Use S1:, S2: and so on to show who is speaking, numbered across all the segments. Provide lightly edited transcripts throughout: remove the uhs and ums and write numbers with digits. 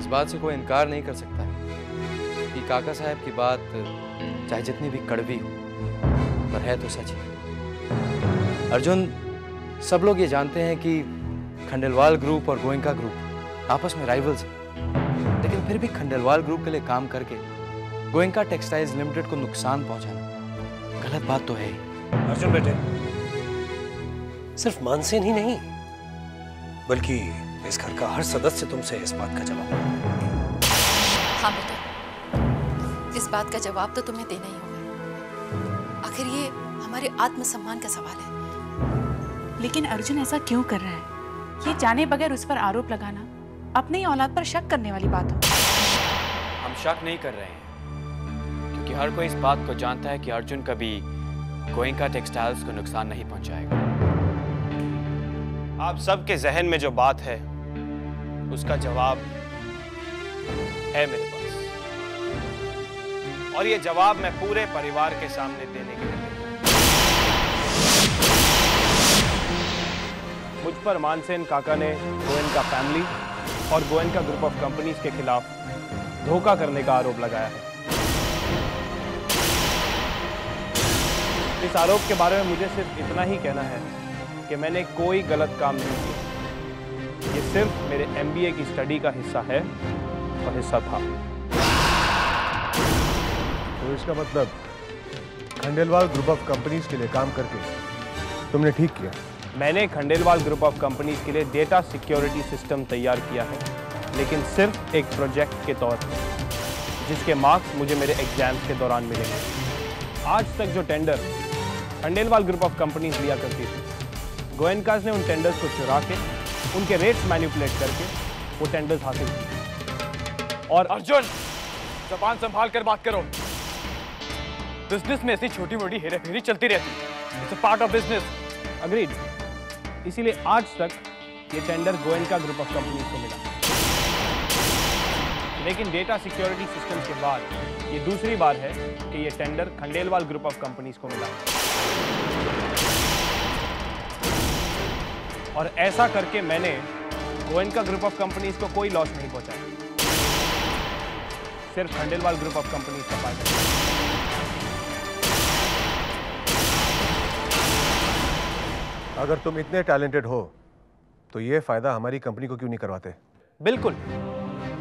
S1: इस बात से कोई इनकार नहीं कर सकता है कि काका साहब की बात चाहे जितनी भी कड़वी हो पर है तो सच ही। अर्जुन, सब लोग ये जानते हैं कि खंडेलवाल ग्रुप और गोयनका ग्रुप आपस में राइवल्स हैं, लेकिन फिर भी खंडेलवाल ग्रुप के लिए काम करके गोयनका टेक्सटाइल्स लिमिटेड को नुकसान पहुंचाना गलत बात तो है ही।
S2: अर्जुन बेटे, सिर्फ मानसेन ही नहीं बल्कि इस घर का हर सदस्य तुमसे इस बात का जवाब।
S3: हाँ बेटा, इस बात का जवाब तो तुम्हें देना ही होगा। आखिर ये हमारे आत्मसम्मान का सवाल है।
S4: लेकिन अर्जुन ऐसा क्यों कर रहा है? ये जाने बगैर उस पर आरोप लगाना अपनी औलाद पर शक करने वाली बात हो।
S1: हम शक नहीं कर रहे हैं क्योंकि हर कोई इस बात को जानता है कि अर्जुन कभी गोयनका टेक्सटाइल्स को नुकसान नहीं पहुंचाएगा।
S5: आप सबके जहन में जो बात है उसका जवाब है मेरे पास, और ये जवाब मैं पूरे परिवार के सामने देने के लिए मुझ पर मानसेन काका ने गोयनका फैमिली और गोयनका ग्रुप ऑफ कंपनीज के खिलाफ धोखा करने का आरोप लगाया है। इस आरोप के बारे में मुझे सिर्फ इतना ही कहना है कि मैंने कोई गलत काम नहीं किया। ये सिर्फ मेरे MBA की स्टडी का हिस्सा है और हिस्सा था।
S6: तो इसका मतलब खंडेलवाल ग्रुप ऑफ कंपनीज के लिए काम करके तुमने ठीक किया।
S5: मैंने खंडेलवाल ग्रुप ऑफ कंपनीज के लिए डेटा सिक्योरिटी सिस्टम तैयार किया है, लेकिन सिर्फ एक प्रोजेक्ट के तौर पर, जिसके मार्क्स मुझे मेरे एग्जाम्स के दौरान मिलेंगे। आज तक जो tender Khandelwal group of companies लिया करती थी, गोयनकाज ने उन टेंडर्स को चुरा के उनके रेट्स मैनिपुलेट करके वो टेंडर्स हासिल किए। और
S1: अर्जुन, ज़बान संभाल कर बात करो। बिजनेस में ऐसी छोटी मोटी हेराफेरी चलती रहती है। It's a part of business.
S5: Agreed. इसीलिए आज तक ये tender Goenka group of companies को मिला, लेकिन डेटा सिक्योरिटी सिस्टम के बाद ये दूसरी बार है कि ये tender Khandelwal group of companies को मिला। और ऐसा करके मैंने गोयनका ग्रुप ऑफ कंपनीज को कोई लॉस नहीं पहुंचाया, सिर्फ खंडेलवाल ग्रुप ऑफ कंपनीज का फायदा।
S6: अगर तुम इतने टैलेंटेड हो तो ये फायदा हमारी कंपनी को क्यों नहीं करवाते?
S5: बिल्कुल,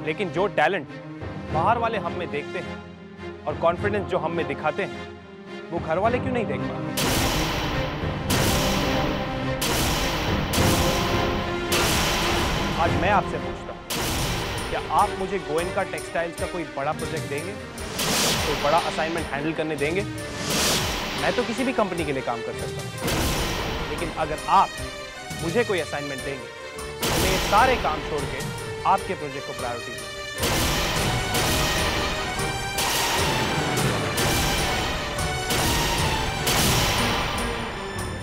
S5: लेकिन जो टैलेंट बाहर वाले हम में देखते हैं और कॉन्फिडेंस जो हम में दिखाते हैं, वो घर वाले क्यों नहीं देख पाते? आज मैं आपसे पूछता हूं, क्या आप मुझे गोयनका टेक्सटाइल्स का कोई बड़ा प्रोजेक्ट देंगे, कोई बड़ा असाइनमेंट हैंडल करने देंगे? मैं तो किसी भी कंपनी के लिए काम कर सकता हूं, लेकिन अगर आप मुझे कोई असाइनमेंट देंगे तो मैं ये सारे काम छोड़ के आपके प्रोजेक्ट को प्रायोरिटी दूंगा।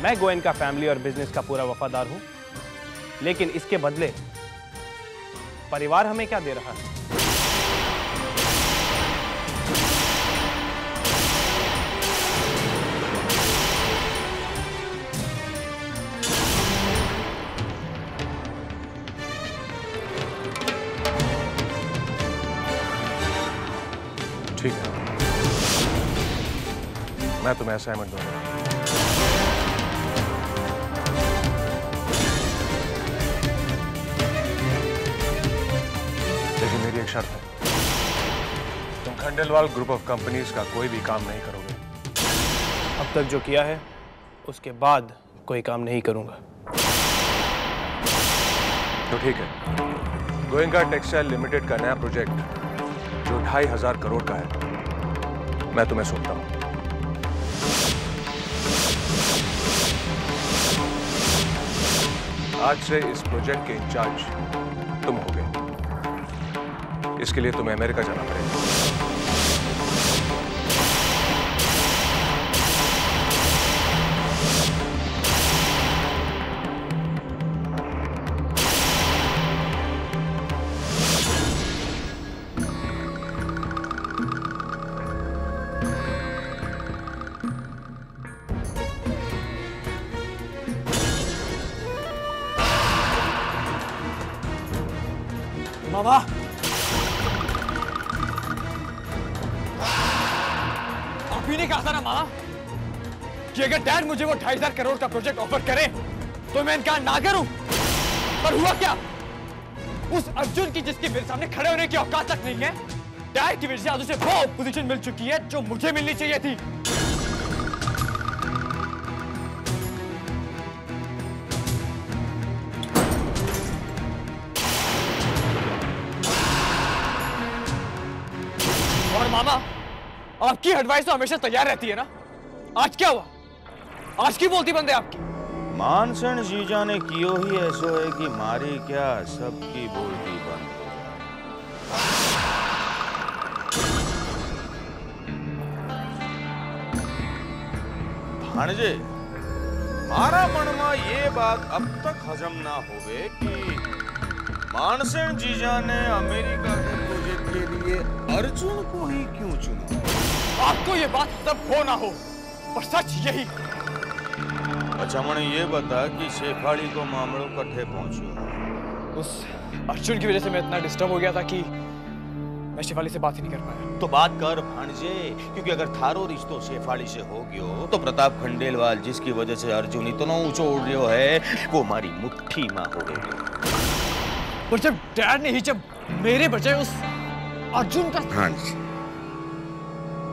S5: मैं गोयनका फैमिली और बिजनेस का पूरा वफादार हूं, लेकिन इसके बदले परिवार हमें क्या दे रहा है?
S6: ठीक है, मैं तुम्हें असाइनमेंट दूंगा। लेकिन मेरी एक शर्त है, तुम खंडेलवाल ग्रुप ऑफ कंपनीज का कोई भी काम नहीं करोगे।
S5: अब तक जो किया है उसके बाद कोई काम नहीं करूंगा।
S6: तो ठीक है, गोयनका टेक्सटाइल लिमिटेड का नया प्रोजेक्ट जो 2500 करोड़ का है, मैं तुम्हें सौंपता हूं। आज से इस प्रोजेक्ट के इंचार्ज तुम होगे। इसके लिए तुम्हें अमेरिका जाना पड़ेगा।
S2: मामा,
S7: अभी नहीं कहा था ना मामा कि अगर डैड मुझे वो 2,500 करोड़ का प्रोजेक्ट ऑफर करे तो मैं इनकार ना करूं। पर हुआ क्या? उस अर्जुन की जिसके मेरे सामने खड़े होने की औकात तक नहीं है, डैड की वजह से आज उसे वो पोजीशन मिल चुकी है जो मुझे मिलनी चाहिए थी। और मामा, आपकी एडवाइस तो हमेशा तैयार रहती है ना। आज क्या हुआ? आज की बोलती बंद है आपकी।
S8: मानसन जीजा ने कियो ही ऐसो है कि मारी क्या सबकी बोलती बंद हो जाए। भाणजे, मारा मन में ये बात अब तक हजम ना होवे कि मानसन जीजा ने अमेरिका के प्रोजेक्ट के लिए अर्जुन को ही क्यों चुना।
S7: आपको ये बात तब हो ना हो, पर सच यही।
S8: अच्छा मैंने ये बता कि शेफाली को मामलों कट्ठे पहुंचो।
S7: उस अर्जुन की वजह से मैं इतना डिस्टर्ब हो गया था कि मैं शेफाली से बात ही नहीं कर पाया।
S8: तो बात कर भांजे, क्योंकि अगर थारो रिश्तो शेफाली से हो गयो तो प्रताप खंडेलवाल जिसकी वजह से अर्जुन इतना ऊंचो उड़ रहा है वो हमारी मुट्ठी में हो गई।
S7: पर जब डैड ने ही जब मेरे बजाय उस अर्जुन का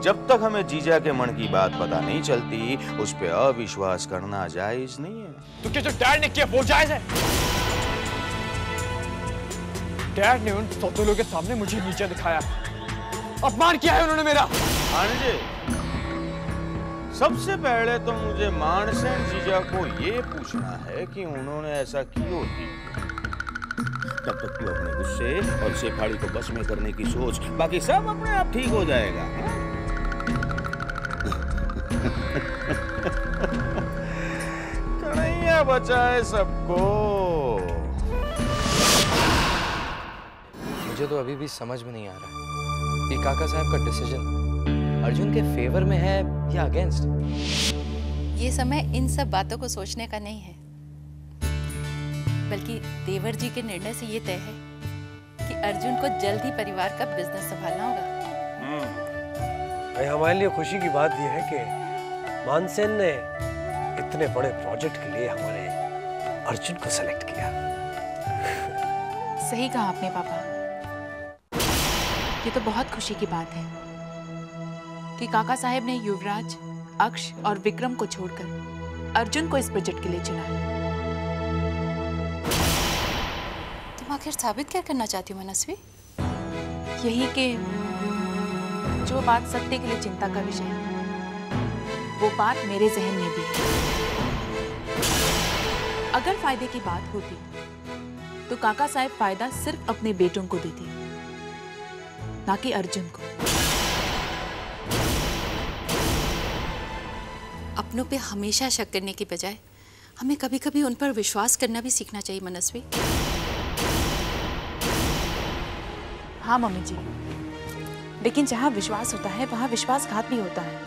S8: जब तक हमें जीजा के मन की बात पता नहीं चलती उस पे अविश्वास करना जायज नहीं है।
S7: तो क्या जो डैड ने किया वो जायज है? डैड ने उन सौतेलों के सामने मुझे नीचे दिखाया, अपमान किया है उन्होंने मेरा।
S8: भांजे, सबसे पहले तो मुझे मानसन जीजा को ये पूछना है कि उन्होंने ऐसा क्यों की। तब तक तू अपने गुस्से और शेफाली को बस में करने की सोच, बाकी सब अपने आप ठीक हो जाएगा। कन्हैया बचाए सबको।
S1: मुझे तो अभी भी समझ में नहीं आ रहा कि काका साहब का डिसीजन अर्जुन के फेवर में है या अगेंस्ट।
S3: ये समय इन सब बातों को सोचने का नहीं है, बल्कि देवर जी के निर्णय से ये तय है कि अर्जुन को जल्द ही परिवार का बिजनेस संभालना होगा।
S2: हमारे लिए खुशी की बात यह है कि मानसेन ने इतने बड़े प्रोजेक्ट के लिए हमारे अर्जुन को सेलेक्ट किया।
S4: सही कहा आपने पापा। ये तो बहुत खुशी की बात है कि काका साहब ने युवराज, अक्ष और विक्रम को छोड़कर अर्जुन को इस प्रोजेक्ट के लिए चुना है।
S3: तुम आखिर साबित क्या करना चाहती हो मनस्वी?
S4: यही कि जो बात सत्य के लिए चिंता का विषय है वो बात मेरे जहन में भी है। अगर फायदे की बात होती तो काका साहब फायदा सिर्फ अपने बेटों को देते, ना कि अर्जुन को।
S3: अपनों पे हमेशा शक करने की बजाय हमें कभी-कभी उन पर विश्वास करना भी सीखना चाहिए मनस्वी।
S4: हाँ मम्मी जी, लेकिन जहाँ विश्वास होता है वहाँ विश्वासघात भी होता है।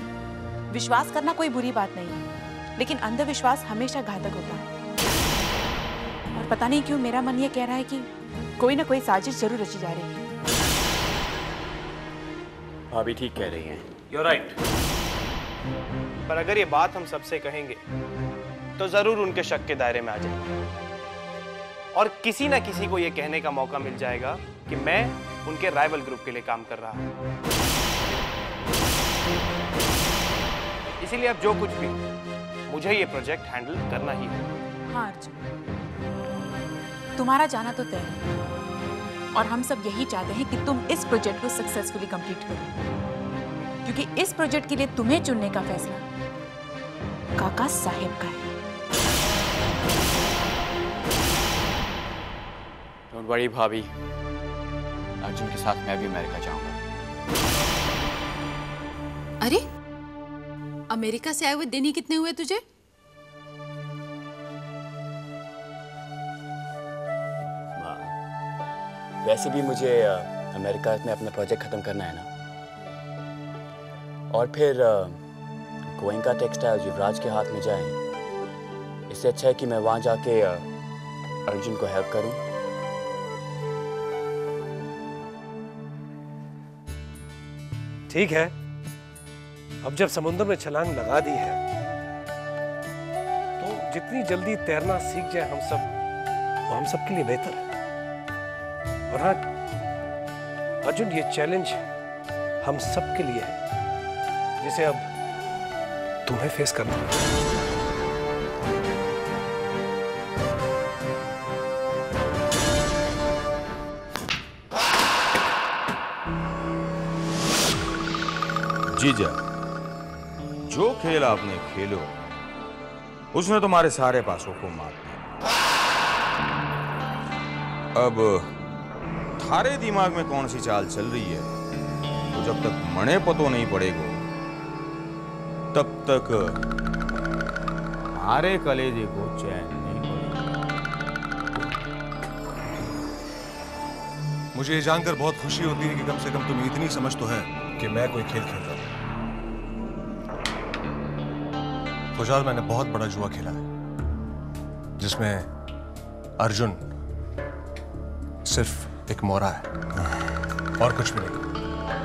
S4: विश्वास करना कोई बुरी बात नहीं है, लेकिन अंधविश्वास हमेशा घातक होता है। और पता नहीं क्यों मेरा मन ये कह रहा है कि कोई ना कोई साजिश जरूर रची जा रही है।
S5: भाभी ठीक कह रही हैं। You're right. पर अगर ये बात हम सबसे कहेंगे तो जरूर उनके शक के दायरे में आ जाएंगे और किसी ना किसी को ये कहने का मौका मिल जाएगा कि मैं उनके राइवल ग्रुप के लिए काम कर रहा हूं। इसीलिए अब जो कुछ भी मुझे ये प्रोजेक्ट हैंडल करना ही होगा।
S4: हाँ अर्जुन, तुम्हारा जाना तो तय है और हम सब यही चाहते हैं कि तुम इस प्रोजेक्ट को सक्सेसफुली कंप्लीट करो, क्योंकि इस प्रोजेक्ट के लिए तुम्हें चुनने का फैसला काका साहेब का है।
S7: डोंट वरी भाभी, अर्जुन के साथ मैं भी अमेरिका जाऊंगा।
S3: अरे, अमेरिका से आए हुए दिन ही कितने हुए तुझे?
S9: वैसे भी मुझे अमेरिका में अपना प्रोजेक्ट खत्म करना है ना, और फिर गोयनका टेक्सटाइल्स युवराज के हाथ में जाए, इससे अच्छा है कि मैं वहां जाके अर्जुन को हेल्प करूं।
S2: ठीक है, अब जब समुद्र में छलांग लगा दी है तो जितनी जल्दी तैरना सीख जाए हम सब, वो हम सब के लिए बेहतर है। और हाँ अर्जुन, ये चैलेंज हम सब के लिए है जिसे अब तुम्हें फेस करना है।
S8: जीजा, जो खेल आपने खेलो उसने तुम्हारे सारे पासों को मार दिया। अब थारे दिमाग में कौन सी चाल चल रही है, तो जब तक मणे पतो नहीं पड़ेगो तब तक हमारे कलेजे को चैन नहीं पड़ेगा।
S6: मुझे ये जानकर बहुत खुशी होती है कि कम से कम तुम्हें इतनी समझ तो है कि मैं कोई खेल खेल रहा हूं। खुशाल, मैंने बहुत बड़ा जुआ खेला है जिसमें अर्जुन सिर्फ एक मोरा है और कुछ भी नहीं।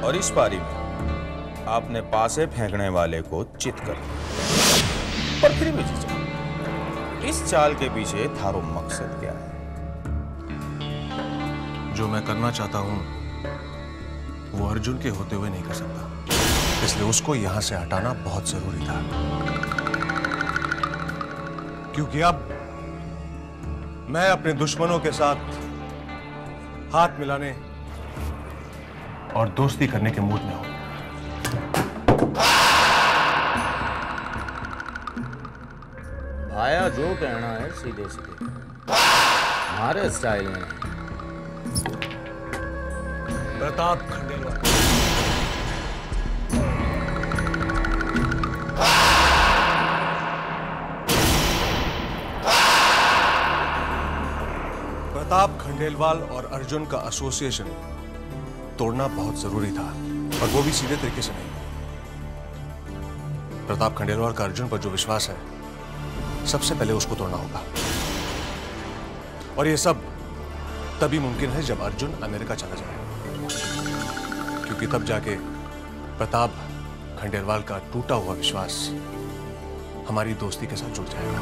S8: और इस पारी में आपने पासे फेंकने वाले को चित कर दिया। पर फिर भी जीजा, इस चाल के पीछे थारो मकसद क्या है?
S6: जो मैं करना चाहता हूं वो अर्जुन के होते हुए नहीं कर सकता, इसलिए उसको यहां से हटाना बहुत जरूरी था। क्योंकि अब मैं अपने दुश्मनों के साथ हाथ मिलाने और दोस्ती करने के मूड में हूं।
S8: भाया जो कहना है सीधे सीधे, हमारे स्टाइल में नहीं।
S6: प्रताप खंडेलवाल, प्रताप खंडेलवाल और अर्जुन का एसोसिएशन तोड़ना बहुत जरूरी था, और वो भी सीधे तरीके से नहीं। प्रताप खंडेलवाल का अर्जुन पर जो विश्वास है, सबसे पहले उसको तोड़ना होगा। और ये सब तभी मुमकिन है जब अर्जुन अमेरिका चला जाए, क्योंकि तब जाके प्रताप खंडेलवाल का टूटा हुआ विश्वास हमारी दोस्ती के साथ जुड़ जाएगा।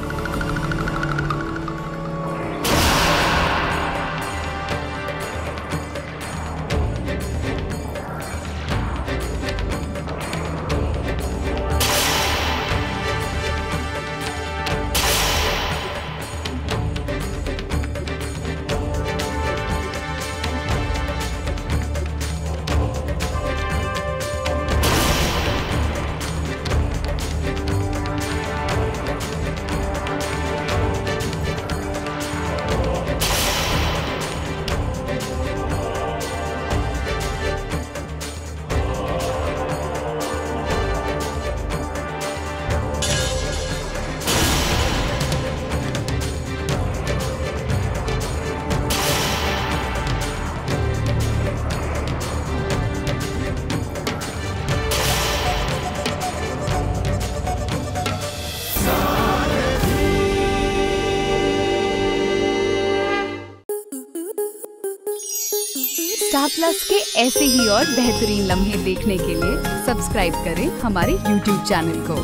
S10: स्टार प्लस के ऐसे ही और बेहतरीन लम्हे देखने के लिए सब्सक्राइब करें हमारे YouTube चैनल को।